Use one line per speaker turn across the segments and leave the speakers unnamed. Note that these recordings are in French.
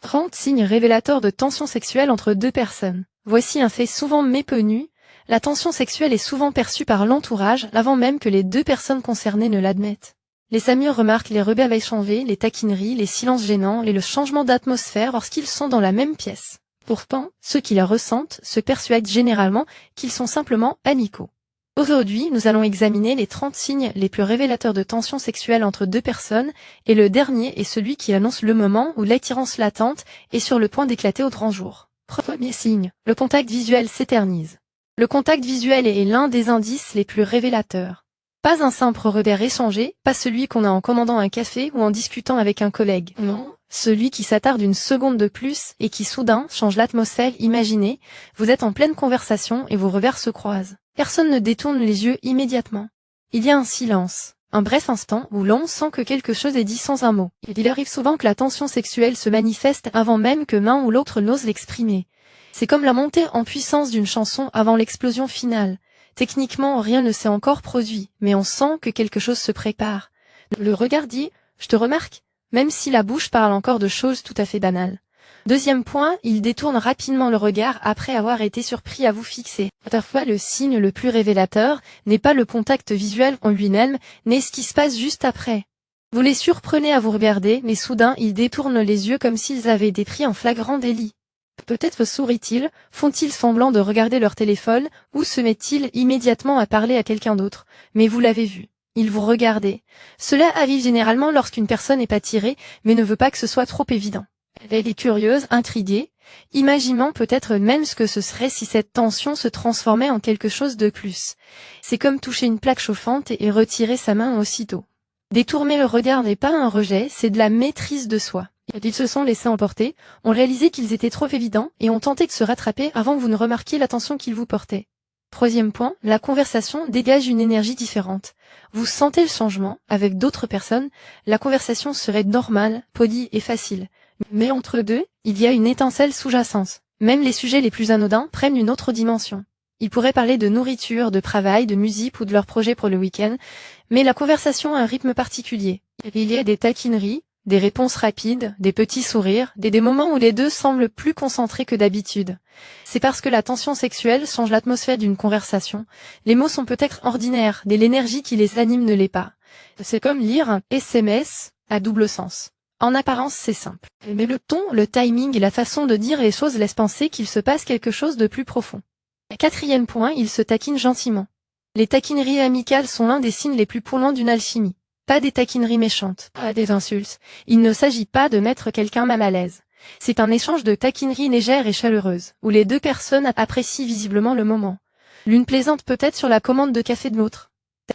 30 signes révélateurs de tension sexuelle entre deux personnes. Voici un fait souvent méconnu. La tension sexuelle est souvent perçue par l'entourage avant même que les deux personnes concernées ne l'admettent. Les amis remarquent les regards échangés, les taquineries, les silences gênants et le changement d'atmosphère lorsqu'ils sont dans la même pièce. Pourtant, ceux qui la ressentent se persuadent généralement qu'ils sont simplement amicaux. Aujourd'hui, nous allons examiner les 30 signes les plus révélateurs de tension sexuelle entre deux personnes, et le dernier est celui qui annonce le moment où l'attirance latente est sur le point d'éclater au grand jour. Premier signe, le contact visuel s'éternise. Le contact visuel est l'un des indices les plus révélateurs. Pas un simple regard échangé, pas celui qu'on a en commandant un café ou en discutant avec un collègue. Non. Celui qui s'attarde une seconde de plus et qui soudain change l'atmosphère. Imaginez, vous êtes en pleine conversation et vos regards se croisent. Personne ne détourne les yeux immédiatement. Il y a un silence, un bref instant où l'on sent que quelque chose est dit sans un mot. Il arrive souvent que la tension sexuelle se manifeste avant même que l'un ou l'autre n'ose l'exprimer. C'est comme la montée en puissance d'une chanson avant l'explosion finale. Techniquement, rien ne s'est encore produit, mais on sent que quelque chose se prépare. Le regard dit « je te remarque », même si la bouche parle encore de choses tout à fait banales. Deuxième point, il détourne rapidement le regard après avoir été surpris à vous fixer. Parfois, le signe le plus révélateur n'est pas le contact visuel en lui-même, mais ce qui se passe juste après. Vous les surprenez à vous regarder, mais soudain, ils détournent les yeux comme s'ils avaient été pris en flagrant délit. Peut-être sourient-ils, font-ils semblant de regarder leur téléphone, ou se mettent-ils immédiatement à parler à quelqu'un d'autre. Mais vous l'avez vu, ils vous regardaient. Cela arrive généralement lorsqu'une personne est attirée, mais ne veut pas que ce soit trop évident. Elle est curieuse, intriguée, imaginant peut-être même ce que ce serait si cette tension se transformait en quelque chose de plus. C'est comme toucher une plaque chauffante et retirer sa main aussitôt. Détourner le regard n'est pas un rejet, c'est de la maîtrise de soi. Ils se sont laissés emporter, ont réalisé qu'ils étaient trop évidents et ont tenté de se rattraper avant que vous ne remarquiez l'attention qu'ils vous portaient. Troisième point, la conversation dégage une énergie différente. Vous sentez le changement, avec d'autres personnes, la conversation serait normale, polie et facile. Mais entre deux, il y a une étincelle sous-jacente. Même les sujets les plus anodins prennent une autre dimension. Ils pourraient parler de nourriture, de travail, de musique ou de leurs projets pour le week-end, mais la conversation a un rythme particulier. Il y a des taquineries, des réponses rapides, des petits sourires, des moments où les deux semblent plus concentrés que d'habitude. C'est parce que la tension sexuelle change l'atmosphère d'une conversation. Les mots sont peut-être ordinaires, mais l'énergie qui les anime ne l'est pas. C'est comme lire un SMS à double sens. En apparence, c'est simple. Mais le ton, le timing et la façon de dire les choses laissent penser qu'il se passe quelque chose de plus profond. Quatrième point, ils se taquinent gentiment. Les taquineries amicales sont l'un des signes les plus parlants d'une alchimie. Pas des taquineries méchantes, pas des insultes. Il ne s'agit pas de mettre quelqu'un mal à l'aise. C'est un échange de taquineries légères et chaleureuses, où les deux personnes apprécient visiblement le moment. L'une plaisante peut-être sur la commande de café de l'autre.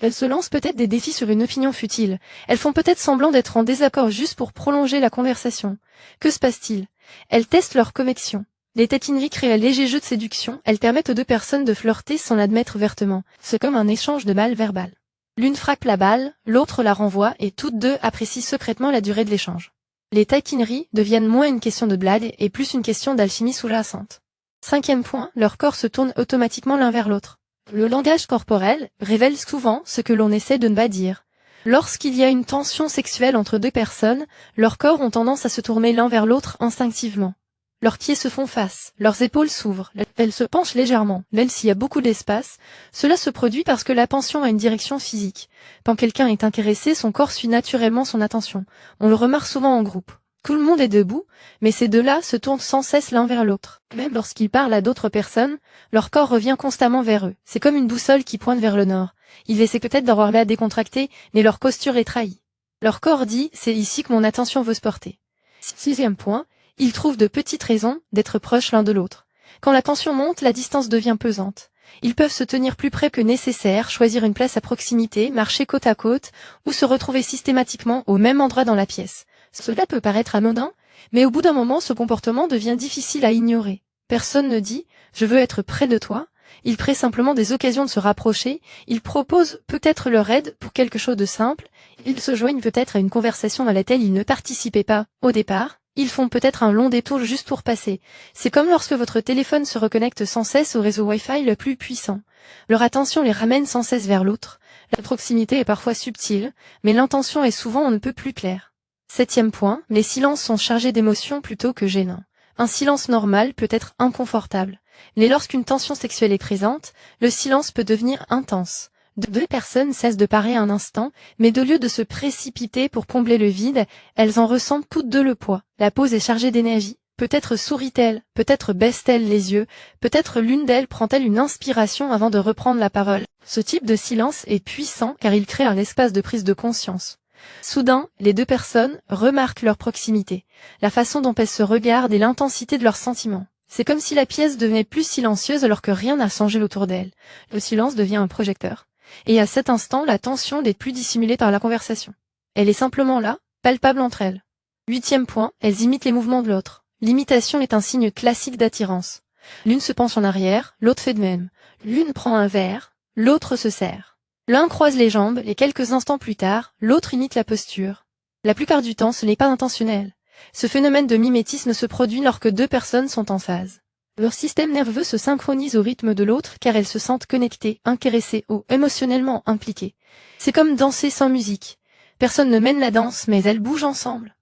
Elles se lancent peut-être des défis sur une opinion futile. Elles font peut-être semblant d'être en désaccord juste pour prolonger la conversation. Que se passe-t-il? Elles testent leur connexion. Les taquineries créent un léger jeu de séduction. Elles permettent aux deux personnes de flirter sans l'admettre ouvertement. C'est comme un échange de balles verbales. L'une frappe la balle, l'autre la renvoie et toutes deux apprécient secrètement la durée de l'échange. Les taquineries deviennent moins une question de blague et plus une question d'alchimie sous-jacente. Cinquième point, leurs corps se tournent automatiquement l'un vers l'autre. Le langage corporel révèle souvent ce que l'on essaie de ne pas dire. Lorsqu'il y a une tension sexuelle entre deux personnes, leurs corps ont tendance à se tourner l'un vers l'autre instinctivement. Leurs pieds se font face, leurs épaules s'ouvrent, elles se penchent légèrement, même s'il y a beaucoup d'espace. Cela se produit parce que l'attention a une direction physique. Quand quelqu'un est intéressé, son corps suit naturellement son attention. On le remarque souvent en groupe. Tout le monde est debout, mais ces deux-là se tournent sans cesse l'un vers l'autre. Même lorsqu'ils parlent à d'autres personnes, leur corps revient constamment vers eux. C'est comme une boussole qui pointe vers le nord. Ils essaient peut-être d'avoir l'air décontracté, mais leur posture est trahie. Leur corps dit « c'est ici que mon attention veut se porter ». Sixième point. Ils trouvent de petites raisons d'être proches l'un de l'autre. Quand la tension monte, la distance devient pesante. Ils peuvent se tenir plus près que nécessaire, choisir une place à proximité, marcher côte à côte, ou se retrouver systématiquement au même endroit dans la pièce. Cela peut paraître anodin, mais au bout d'un moment, ce comportement devient difficile à ignorer. Personne ne dit « je veux être près de toi ». Ils créent simplement des occasions de se rapprocher, ils proposent peut-être leur aide pour quelque chose de simple, ils se joignent peut-être à une conversation à laquelle ils ne participaient pas au départ. Ils font peut-être un long détour juste pour passer. C'est comme lorsque votre téléphone se reconnecte sans cesse au réseau Wi-Fi le plus puissant. Leur attention les ramène sans cesse vers l'autre. La proximité est parfois subtile, mais l'intention est souvent on ne peut plus claire. Septième point, les silences sont chargés d'émotions plutôt que gênants. Un silence normal peut être inconfortable, mais lorsqu'une tension sexuelle est présente, le silence peut devenir intense. Deux personnes cessent de parler un instant, mais au lieu de se précipiter pour combler le vide, elles en ressentent toutes deux le poids. La pause est chargée d'énergie. Peut-être sourit-elle, peut-être baisse-t-elle les yeux, peut-être l'une d'elles prend-elle une inspiration avant de reprendre la parole. Ce type de silence est puissant car il crée un espace de prise de conscience. Soudain, les deux personnes remarquent leur proximité, la façon dont elles se regardent et l'intensité de leurs sentiments. C'est comme si la pièce devenait plus silencieuse alors que rien n'a changé autour d'elle. Le silence devient un projecteur. Et à cet instant, la tension n'est plus dissimulée par la conversation. Elle est simplement là, palpable entre elles. Huitième point, elles imitent les mouvements de l'autre. L'imitation est un signe classique d'attirance. L'une se penche en arrière, l'autre fait de même. L'une prend un verre, l'autre se serre. L'un croise les jambes et quelques instants plus tard, l'autre imite la posture. La plupart du temps, ce n'est pas intentionnel. Ce phénomène de mimétisme se produit lorsque deux personnes sont en phase. Leur système nerveux se synchronise au rythme de l'autre car elles se sentent connectées, intéressées ou émotionnellement impliquées. C'est comme danser sans musique. Personne ne mène la danse, mais elles bougent ensemble.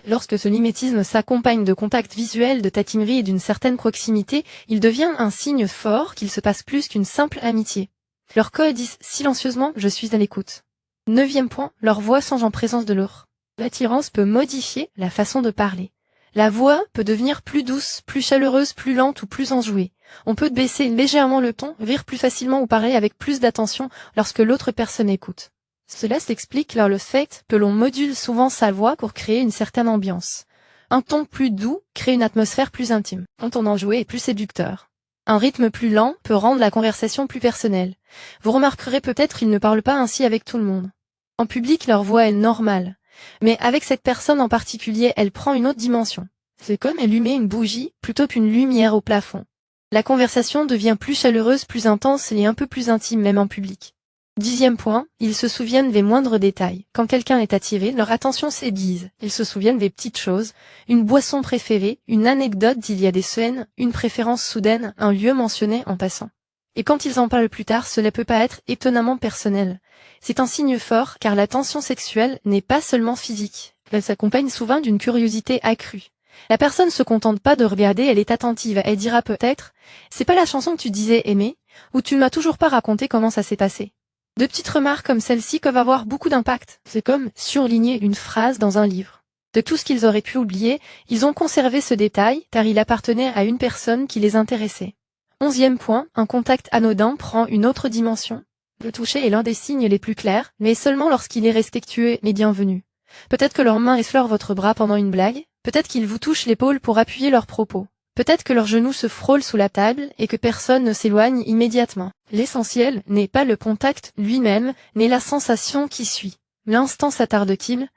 Lorsque ce mimétisme s'accompagne de contacts visuels, de taquinerie et d'une certaine proximité, il devient un signe fort qu'il se passe plus qu'une simple amitié. Leurs corps disent silencieusement « je suis à l'écoute ». Neuvième point, leur voix change en présence de l'autre. L'attirance peut modifier la façon de parler. La voix peut devenir plus douce, plus chaleureuse, plus lente ou plus enjouée. On peut baisser légèrement le ton, rire plus facilement ou parler avec plus d'attention lorsque l'autre personne écoute. Cela s'explique par le fait que l'on module souvent sa voix pour créer une certaine ambiance. Un ton plus doux crée une atmosphère plus intime. Un ton enjoué est plus séducteur. Un rythme plus lent peut rendre la conversation plus personnelle. Vous remarquerez peut-être qu'ils ne parlent pas ainsi avec tout le monde. En public, leur voix est normale. Mais avec cette personne en particulier, elle prend une autre dimension. C'est comme allumer une bougie plutôt qu'une lumière au plafond. La conversation devient plus chaleureuse, plus intense et un peu plus intime même en public. Dixième point, ils se souviennent des moindres détails. Quand quelqu'un est attiré, leur attention s'aiguise. Ils se souviennent des petites choses, une boisson préférée, une anecdote d'il y a des semaines, une préférence soudaine, un lieu mentionné en passant. Et quand ils en parlent plus tard, cela peut pas être étonnamment personnel. C'est un signe fort car la tension sexuelle n'est pas seulement physique. Elle s'accompagne souvent d'une curiosité accrue. La personne se contente pas de regarder, elle est attentive. Elle dira peut-être « c'est pas la chanson que tu disais aimer » ou « tu ne m'as toujours pas raconté comment ça s'est passé ». De petites remarques comme celle-ci peuvent avoir beaucoup d'impact. C'est comme surligner une phrase dans un livre. De tout ce qu'ils auraient pu oublier, ils ont conservé ce détail car il appartenait à une personne qui les intéressait. Onzième point, un contact anodin prend une autre dimension. Le toucher est l'un des signes les plus clairs, mais seulement lorsqu'il est respectueux et bienvenu. Peut-être que leurs mains effleurent votre bras pendant une blague, peut-être qu'ils vous touchent l'épaule pour appuyer leurs propos. Peut-être que leurs genoux se frôlent sous la table et que personne ne s'éloigne immédiatement. L'essentiel n'est pas le contact lui-même, mais la sensation qui suit. L'instant s'attarde-t-il?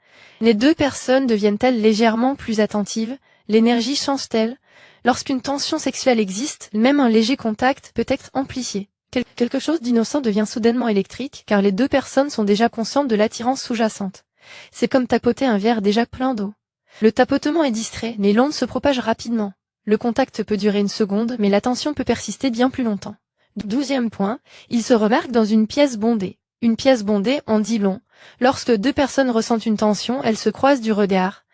Les deux personnes deviennent-elles légèrement plus attentives? L'énergie change-t-elle? Lorsqu'une tension sexuelle existe, même un léger contact peut être amplifié. Quelque chose d'innocent devient soudainement électrique car les deux personnes sont déjà conscientes de l'attirance sous-jacente. C'est comme tapoter un verre déjà plein d'eau. Le tapotement est distrait, mais l'onde se propage rapidement. Le contact peut durer une seconde, mais la tension peut persister bien plus longtemps. 12e point, il se remarque dans une pièce bondée. Une pièce bondée en dit long. Lorsque deux personnes ressentent une tension, elles se croisent du regard.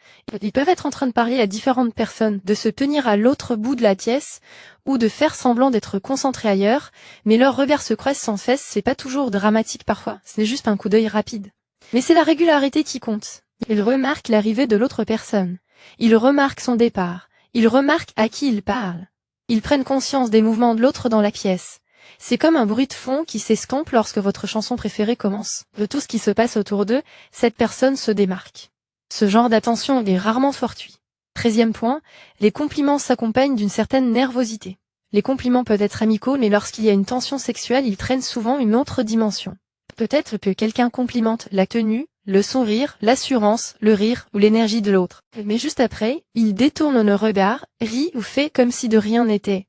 Ils peuvent être en train de parler à différentes personnes, de se tenir à l'autre bout de la pièce, ou de faire semblant d'être concentrés ailleurs, mais leurs regards se croisent sans cesse, c'est pas toujours dramatique parfois, c'est juste un coup d'œil rapide. Mais c'est la régularité qui compte. Ils remarquent l'arrivée de l'autre personne. Ils remarquent son départ. Ils remarquent à qui il parle. Ils prennent conscience des mouvements de l'autre dans la pièce. C'est comme un bruit de fond qui s'escampe lorsque votre chanson préférée commence. De tout ce qui se passe autour d'eux, cette personne se démarque. Ce genre d'attention est rarement fortuit. 13e point, les compliments s'accompagnent d'une certaine nervosité. Les compliments peuvent être amicaux, mais lorsqu'il y a une tension sexuelle, ils prennent souvent une autre dimension. Peut-être que quelqu'un complimente la tenue, le sourire, l'assurance, le rire ou l'énergie de l'autre. Mais juste après, il détourne le regard, rit ou fait comme si de rien n'était.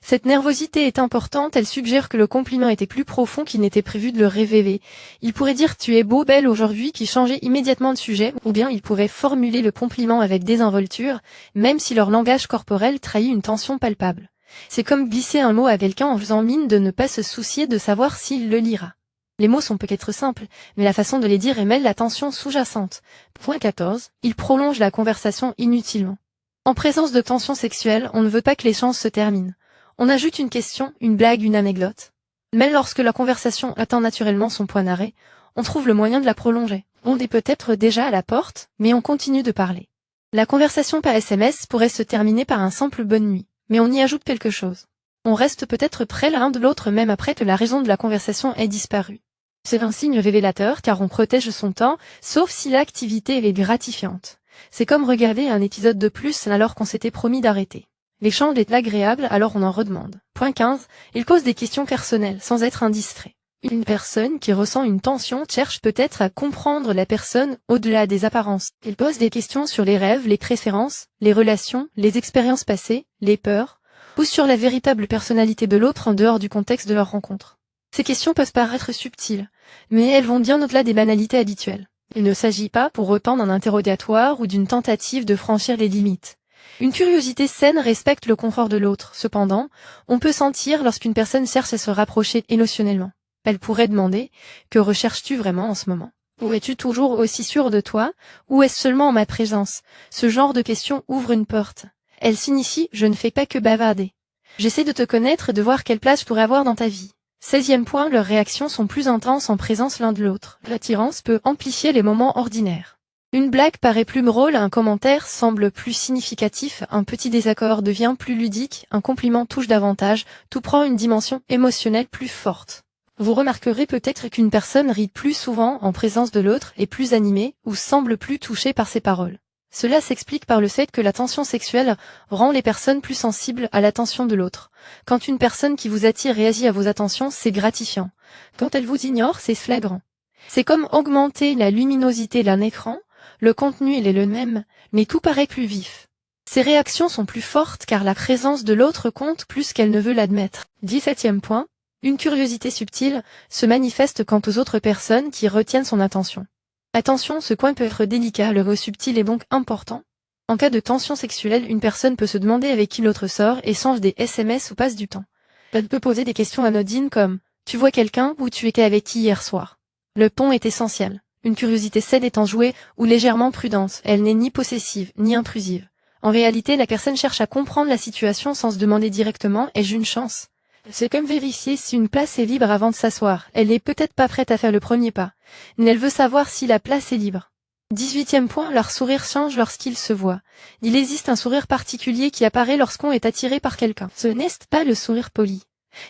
Cette nervosité est importante, elle suggère que le compliment était plus profond qu'il n'était prévu de le révéler. Il pourrait dire « tu es beau, belle aujourd'hui » qui changeait immédiatement de sujet, ou bien il pourrait formuler le compliment avec désinvolture, même si leur langage corporel trahit une tension palpable. C'est comme glisser un mot à quelqu'un en faisant mine de ne pas se soucier de savoir s'il le lira. Les mots sont peut-être simples, mais la façon de les dire émêle la tension sous-jacente. Point 14. Ils prolongent la conversation inutilement. En présence de tensions sexuelles, on ne veut pas que l'échange se termine. On ajoute une question, une blague, une anecdote. Même lorsque la conversation atteint naturellement son point d'arrêt, on trouve le moyen de la prolonger. On est peut-être déjà à la porte, mais on continue de parler. La conversation par SMS pourrait se terminer par un simple bonne nuit, mais on y ajoute quelque chose. On reste peut-être près l'un de l'autre même après que la raison de la conversation ait disparu. C'est un signe révélateur car on protège son temps, sauf si l'activité est gratifiante. C'est comme regarder un épisode de plus alors qu'on s'était promis d'arrêter. L'échange est agréable, alors on en redemande. Point 15. Il pose des questions personnelles, sans être indistrait. Une personne qui ressent une tension cherche peut-être à comprendre la personne au-delà des apparences. Il pose des questions sur les rêves, les préférences, les relations, les expériences passées, les peurs, ou sur la véritable personnalité de l'autre en dehors du contexte de leur rencontre. Ces questions peuvent paraître subtiles, mais elles vont bien au-delà des banalités habituelles. Il ne s'agit pas pour autant d'un interrogatoire ou d'une tentative de franchir les limites. Une curiosité saine respecte le confort de l'autre. Cependant, on peut sentir lorsqu'une personne cherche à se rapprocher émotionnellement. Elle pourrait demander « Que recherches-tu vraiment en ce moment ? Ou es-tu toujours aussi sûr de toi ? Ou est-ce seulement en ma présence ?» Ce genre de question ouvre une porte. Elle signifie « Je ne fais pas que bavarder. J'essaie de te connaître et de voir quelle place je pourrais avoir dans ta vie. » 16e point, leurs réactions sont plus intenses en présence l'un de l'autre. L'attirance peut amplifier les moments ordinaires. Une blague paraît plus drôle, un commentaire semble plus significatif, un petit désaccord devient plus ludique, un compliment touche davantage, tout prend une dimension émotionnelle plus forte. Vous remarquerez peut-être qu'une personne rit plus souvent en présence de l'autre, est plus animée ou semble plus touchée par ses paroles. Cela s'explique par le fait que la tension sexuelle rend les personnes plus sensibles à l'attention de l'autre. Quand une personne qui vous attire réagit à vos attentions, c'est gratifiant. Quand elle vous ignore, c'est flagrant. C'est comme augmenter la luminosité d'un écran, le contenu il est le même, mais tout paraît plus vif. Ces réactions sont plus fortes car la présence de l'autre compte plus qu'elle ne veut l'admettre. 17e point. Une curiosité subtile se manifeste quant aux autres personnes qui retiennent son attention. Attention, ce point peut être délicat, le mot subtil est donc important. En cas de tension sexuelle, une personne peut se demander avec qui l'autre sort, échange des SMS ou passe du temps. Elle peut poser des questions anodines comme « Tu vois quelqu'un ou tu étais avec qui hier soir ?» Le ton est essentiel. Une curiosité saine est enjouée ou légèrement prudente, elle n'est ni possessive, ni intrusive. En réalité, la personne cherche à comprendre la situation sans se demander directement « Ai-je une chance ?» C'est comme vérifier si une place est libre avant de s'asseoir. Elle n'est peut-être pas prête à faire le premier pas, mais elle veut savoir si la place est libre. 18e point, leur sourire change lorsqu'ils se voient. Il existe un sourire particulier qui apparaît lorsqu'on est attiré par quelqu'un. Ce n'est pas le sourire poli,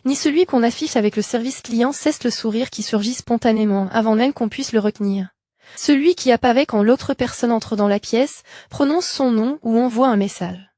ni celui qu'on affiche avec le service client, c'est le sourire qui surgit spontanément, avant même qu'on puisse le retenir. Celui qui apparaît quand l'autre personne entre dans la pièce, prononce son nom ou envoie un message.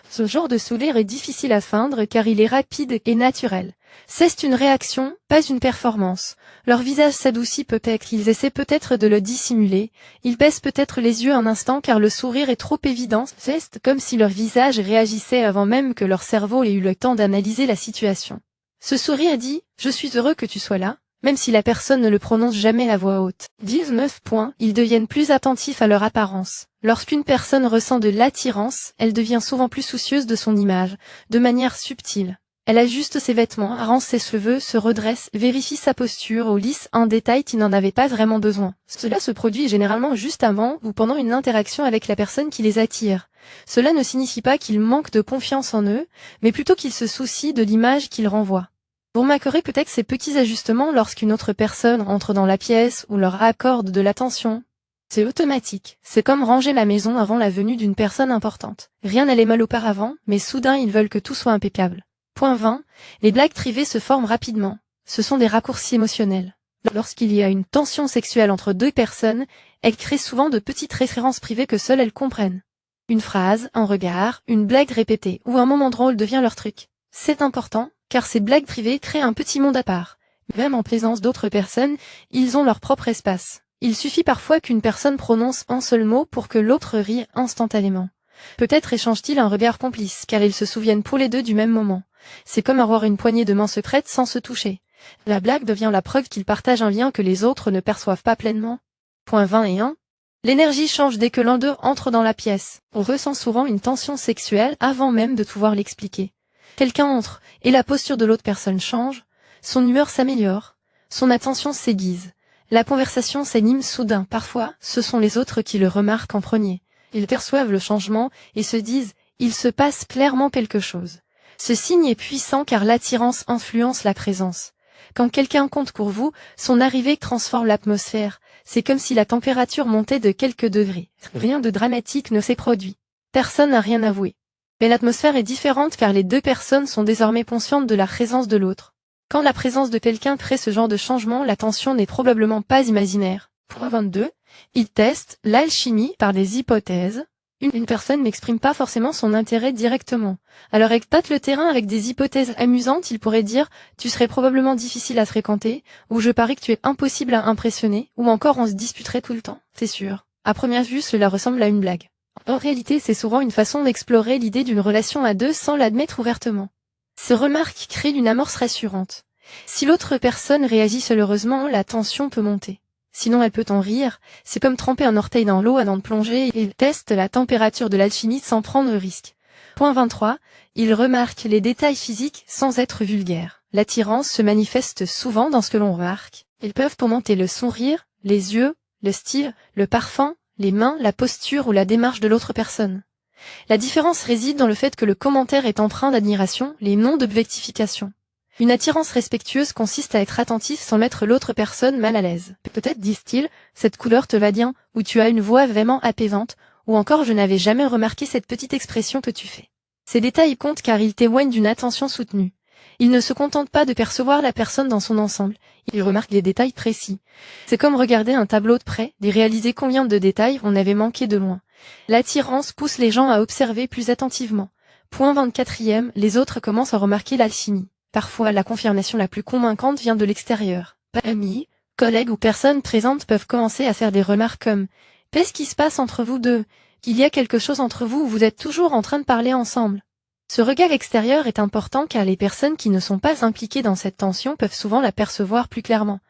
Ce genre de sourire est difficile à feindre car il est rapide et naturel. C'est une réaction, pas une performance. Leur visage s'adoucit peut-être, ils essaient peut-être de le dissimuler. Ils baissent peut-être les yeux un instant car le sourire est trop évident. C'est comme si leur visage réagissait avant même que leur cerveau ait eu le temps d'analyser la situation. Ce sourire dit « Je suis heureux que tu sois là », même si la personne ne le prononce jamais à voix haute. 19 points, ils deviennent plus attentifs à leur apparence. Lorsqu'une personne ressent de l'attirance, elle devient souvent plus soucieuse de son image, de manière subtile. Elle ajuste ses vêtements, arrange ses cheveux, se redresse, vérifie sa posture ou lisse un détail qui n'en avait pas vraiment besoin. Cela se produit généralement juste avant ou pendant une interaction avec la personne qui les attire. Cela ne signifie pas qu'ils manquent de confiance en eux, mais plutôt qu'ils se soucient de l'image qu'ils renvoient. Vous remarquerez peut-être ces petits ajustements lorsqu'une autre personne entre dans la pièce ou leur accorde de l'attention. C'est automatique, c'est comme ranger la maison avant la venue d'une personne importante. Rien n'allait mal auparavant, mais soudain ils veulent que tout soit impeccable. Point 20. Les blagues privées se forment rapidement. Ce sont des raccourcis émotionnels. Lorsqu'il y a une tension sexuelle entre deux personnes, elles créent souvent de petites références privées que seules elles comprennent. Une phrase, un regard, une blague répétée ou un moment drôle devient leur truc. C'est important, car ces blagues privées créent un petit monde à part. Même en présence d'autres personnes, ils ont leur propre espace. Il suffit parfois qu'une personne prononce un seul mot pour que l'autre rie instantanément. Peut-être échangent-ils un regard complice, car ils se souviennent tous les deux du même moment. C'est comme avoir une poignée de main secrète sans se toucher. La blague devient la preuve qu'ils partagent un lien que les autres ne perçoivent pas pleinement. Point 21. L'énergie change dès que l'un d'eux entre dans la pièce. On ressent souvent une tension sexuelle avant même de pouvoir l'expliquer. Quelqu'un entre, et la posture de l'autre personne change, son humeur s'améliore, Son attention s'aiguise. La conversation s'anime soudain. Parfois, ce sont les autres qui le remarquent en premier. Ils perçoivent le changement et se disent « il se passe clairement quelque chose ». Ce signe est puissant car l'attirance influence la présence. Quand quelqu'un compte pour vous, son arrivée transforme l'atmosphère. C'est comme si la température montait de quelques degrés. Rien de dramatique ne s'est produit. Personne n'a rien avoué. Mais l'atmosphère est différente car les deux personnes sont désormais conscientes de la présence de l'autre. Quand la présence de quelqu'un crée ce genre de changement, la tension n'est probablement pas imaginaire. Point 22. Il teste l'alchimie par des hypothèses. Une personne n'exprime pas forcément son intérêt directement. Alors elle tâte le terrain avec des hypothèses amusantes, il pourrait dire « tu serais probablement difficile à fréquenter » ou « je parie que tu es impossible à impressionner » ou encore « on se disputerait tout le temps, c'est sûr ». À première vue, cela ressemble à une blague. En réalité, c'est souvent une façon d'explorer l'idée d'une relation à deux sans l'admettre ouvertement. Ces remarques créent une amorce rassurante. Si l'autre personne réagit chaleureusement, la tension peut monter. Sinon elle peut en rire, c'est comme tremper un orteil dans l'eau avant de plonger et il teste la température de l'alchimie sans prendre de risque. Point 23. Il remarque les détails physiques sans être vulgaire. L'attirance se manifeste souvent dans ce que l'on remarque. Ils peuvent commenter le sourire, les yeux, le style, le parfum, les mains, la posture ou la démarche de l'autre personne. La différence réside dans le fait que le commentaire est empreint d'admiration, les noms d'objectification. Une attirance respectueuse consiste à être attentif sans mettre l'autre personne mal à l'aise. Peut-être disent-ils, cette couleur te va bien, ou tu as une voix vraiment apaisante, ou encore je n'avais jamais remarqué cette petite expression que tu fais. Ces détails comptent car ils témoignent d'une attention soutenue. Ils ne se contentent pas de percevoir la personne dans son ensemble, ils remarquent des détails précis. C'est comme regarder un tableau de près, et réaliser combien de détails on avait manqué de loin. L'attirance pousse les gens à observer plus attentivement. Point 24e, les autres commencent à remarquer l'alchimie. Parfois, la confirmation la plus convaincante vient de l'extérieur. Amis, collègues ou personnes présentes peuvent commencer à faire des remarques comme « Qu'est-ce qui se passe entre vous deux ? Il y a quelque chose entre vous ou vous êtes toujours en train de parler ensemble ?» Ce regard extérieur est important car les personnes qui ne sont pas impliquées dans cette tension peuvent souvent la percevoir plus clairement.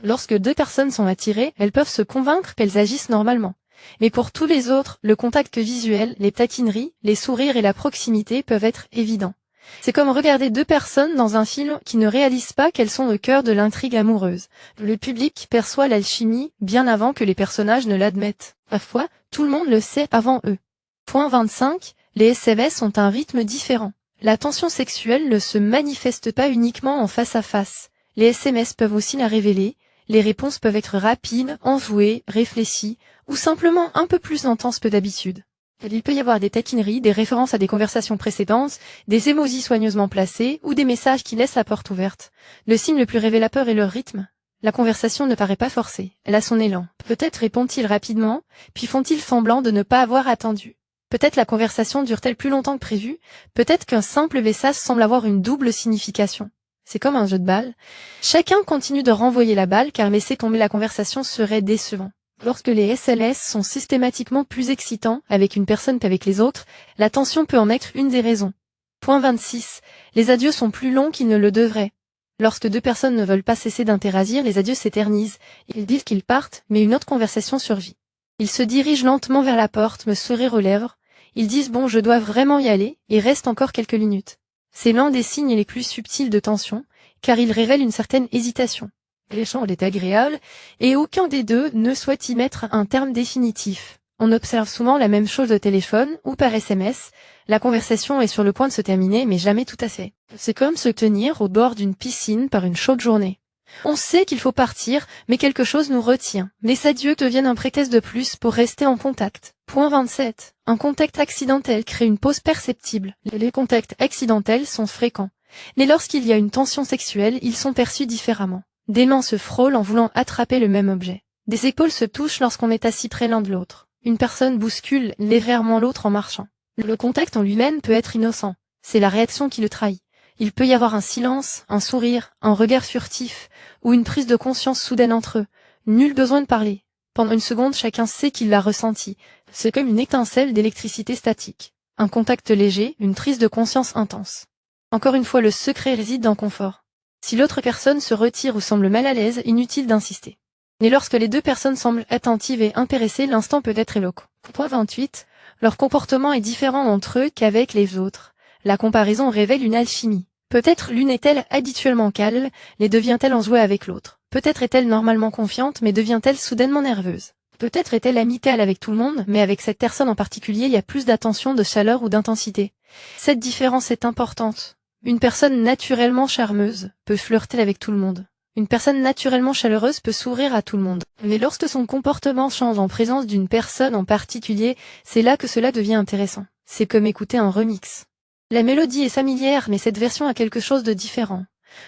Lorsque deux personnes sont attirées, elles peuvent se convaincre qu'elles agissent normalement. Mais pour tous les autres, le contact visuel, les taquineries, les sourires et la proximité peuvent être évidents. C'est comme regarder deux personnes dans un film qui ne réalisent pas qu'elles sont au cœur de l'intrigue amoureuse. Le public perçoit l'alchimie bien avant que les personnages ne l'admettent. Parfois, tout le monde le sait avant eux. Point 25. Les SMS ont un rythme différent. La tension sexuelle ne se manifeste pas uniquement en face à face. Les SMS peuvent aussi la révéler. Les réponses peuvent être rapides, enjouées, réfléchies, ou simplement un peu plus intenses que d'habitude. Il peut y avoir des taquineries, des références à des conversations précédentes, des émojis soigneusement placés ou des messages qui laissent la porte ouverte. Le signe le plus révélateur est leur rythme. La conversation ne paraît pas forcée, elle a son élan. Peut-être répondent-ils rapidement, puis font-ils semblant de ne pas avoir attendu. Peut-être la conversation dure-t-elle plus longtemps que prévu, peut-être qu'un simple message semble avoir une double signification. C'est comme un jeu de balle. Chacun continue de renvoyer la balle car laisser tomber la conversation serait décevant. Lorsque les SMS sont systématiquement plus excitants avec une personne qu'avec les autres, la tension peut en être une des raisons. Point 26. Les adieux sont plus longs qu'ils ne le devraient. Lorsque deux personnes ne veulent pas cesser d'interagir, les adieux s'éternisent. Ils disent qu'ils partent, mais une autre conversation survit. Ils se dirigent lentement vers la porte, me sourire aux lèvres. Ils disent « bon, je dois vraiment y aller » et restent encore quelques minutes. C'est l'un des signes les plus subtils de tension, car il révèle une certaine hésitation. L'échange est agréable, et aucun des deux ne souhaite y mettre un terme définitif. On observe souvent la même chose au téléphone ou par SMS, la conversation est sur le point de se terminer, mais jamais tout à fait. C'est comme se tenir au bord d'une piscine par une chaude journée. On sait qu'il faut partir, mais quelque chose nous retient. Les adieux deviennent un prétexte de plus pour rester en contact. Point 27. Un contact accidentel crée une pause perceptible. Les contacts accidentels sont fréquents. Mais lorsqu'il y a une tension sexuelle, ils sont perçus différemment. Des mains se frôlent en voulant attraper le même objet. Des épaules se touchent lorsqu'on est assis près l'un de l'autre. Une personne bouscule légèrement l'autre en marchant. Le contact en lui-même peut être innocent. C'est la réaction qui le trahit. Il peut y avoir un silence, un sourire, un regard furtif, ou une prise de conscience soudaine entre eux. Nul besoin de parler. Pendant une seconde, chacun sait qu'il l'a ressenti. C'est comme une étincelle d'électricité statique. Un contact léger, une prise de conscience intense. Encore une fois, le secret réside dans le confort. Si l'autre personne se retire ou semble mal à l'aise, inutile d'insister. Mais lorsque les deux personnes semblent attentives et intéressées, l'instant peut être éloquent. Point 28. Leur comportement est différent entre eux qu'avec les autres. La comparaison révèle une alchimie. Peut-être l'une est-elle habituellement calme, les devient-elle enjouée avec l'autre. Peut-être est-elle normalement confiante, mais devient-elle soudainement nerveuse. Peut-être est-elle amicale avec tout le monde, mais avec cette personne en particulier il y a plus d'attention, de chaleur ou d'intensité. Cette différence est importante. Une personne naturellement charmeuse peut flirter avec tout le monde. Une personne naturellement chaleureuse peut sourire à tout le monde. Mais lorsque son comportement change en présence d'une personne en particulier, c'est là que cela devient intéressant. C'est comme écouter un remix. La mélodie est familière, mais cette version a quelque chose de différent.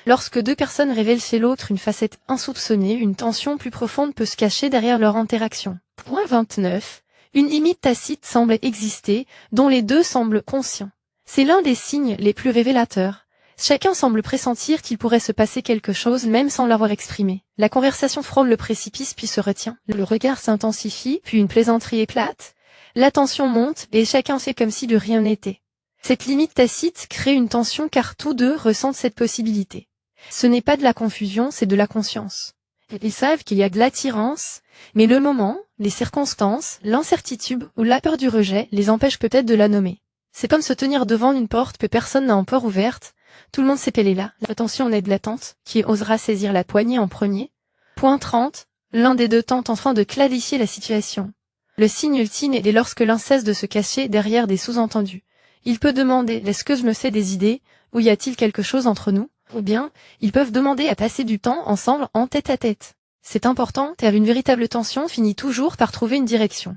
Lorsque deux personnes révèlent chez l'autre une facette insoupçonnée, une tension plus profonde peut se cacher derrière leur interaction. Point 29. Une limite tacite semble exister, dont les deux semblent conscients. C'est l'un des signes les plus révélateurs. Chacun semble pressentir qu'il pourrait se passer quelque chose même sans l'avoir exprimé. La conversation frôle le précipice puis se retient. Le regard s'intensifie, puis une plaisanterie éclate. La tension monte et chacun fait comme si de rien n'était. Cette limite tacite crée une tension car tous deux ressentent cette possibilité. Ce n'est pas de la confusion, c'est de la conscience. Ils savent qu'il y a de l'attirance, mais le moment, les circonstances, l'incertitude ou la peur du rejet les empêchent peut-être de la nommer. C'est comme se tenir devant une porte que personne n'a encore ouverte. Tout le monde sait qu'elle est là. La tension en est de l'attente. Qui osera saisir la poignée en premier? Point 30. L'un des deux tente enfin de clarifier la situation. Le signe ultime est lorsque l'un cesse de se cacher derrière des sous-entendus. Il peut demander « Est-ce que je me fais des idées ?» ou « Y a-t-il quelque chose entre nous ?» Ou bien, ils peuvent demander à passer du temps ensemble en tête-à-tête. C'est important car une véritable tension finit toujours par trouver une direction.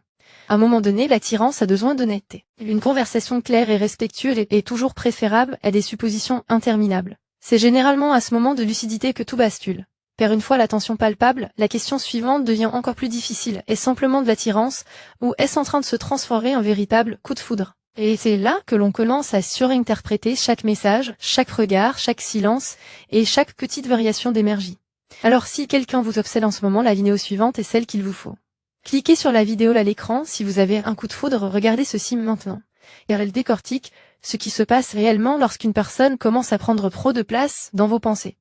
À un moment donné, l'attirance a besoin d'honnêteté. Une conversation claire et respectueuse est toujours préférable à des suppositions interminables. C'est généralement à ce moment de lucidité que tout bascule. Car une fois la tension palpable, la question suivante devient encore plus difficile. Est-ce simplement de l'attirance ou est-ce en train de se transformer en véritable coup de foudre? Et c'est là que l'on commence à surinterpréter chaque message, chaque regard, chaque silence et chaque petite variation d'énergie. Alors si quelqu'un vous obsède en ce moment, la vidéo suivante est celle qu'il vous faut. Cliquez sur la vidéo à l'écran si vous avez un coup de foudre, regardez ceci maintenant. Car elle décortique ce qui se passe réellement lorsqu'une personne commence à prendre trop de place dans vos pensées.